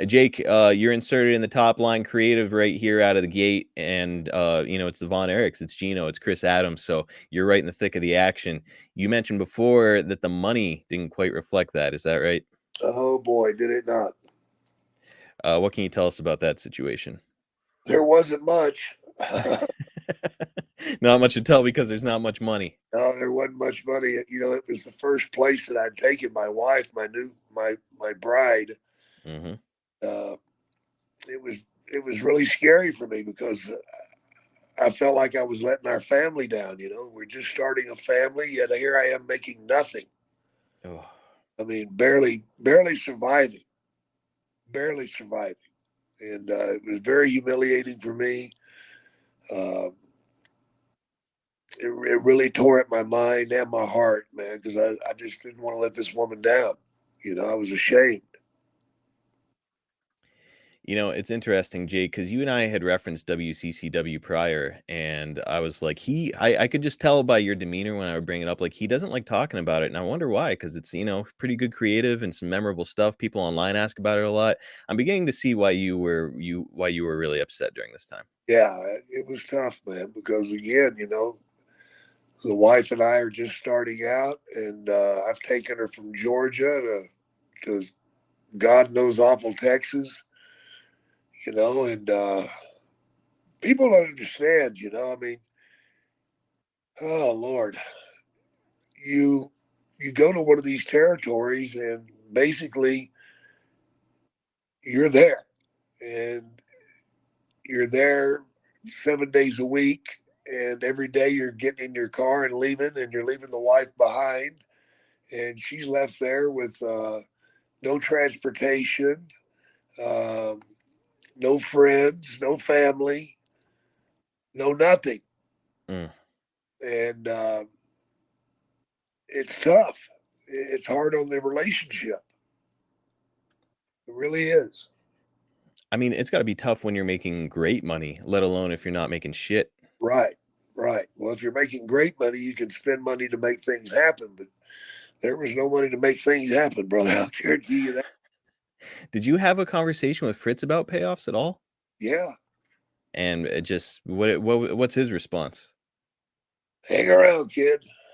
Jake, you're inserted in the top line creative right here out of the gate, and it's the Von Erichs, it's Gino, it's Chris Adams, so you're right in the thick of the action. You mentioned before that the money didn't quite reflect that. Is that right? Oh boy, did it not. What can you tell us about that situation? There wasn't much. Not much to tell because there's not much money. No, there wasn't much money. It was the first place that I'd taken my wife, my bride. Hmm. Uh, it was really scary for me because I felt like I was letting our family down. We're just starting a family, yet here I am making nothing. Oh. I mean, barely surviving, and it was very humiliating for me. Um, it really tore at my mind and my heart, man, because I just didn't want to let this woman down. I was ashamed. It's interesting, Jake, because you and I had referenced WCCW prior, and I was like, I could just tell by your demeanor when I would bring it up, like, he doesn't like talking about it, and I wonder why, because it's, pretty good creative and some memorable stuff. People online ask about it a lot. I'm beginning to see why you were really upset during this time. Yeah, it was tough, man, because again, the wife and I are just starting out, and I've taken her from Georgia to God knows awful Texas, and people don't understand, I mean, oh Lord, you you go to one of these territories and basically you're there, and you're there 7 days a week, and every day you're getting in your car and you're leaving the wife behind, and she's left there with no transportation, um, no friends, no family, no nothing. Mm. And it's tough. It's hard on the relationship. It really is. I mean, it's got to be tough when you're making great money, let alone if you're not making shit. Right, right. Well, if you're making great money, you can spend money to make things happen, but there was no money to make things happen, brother. I'll guarantee you that. Did you have a conversation with Fritz about payoffs at all? Yeah. And it just what's his response? Hang around, kid.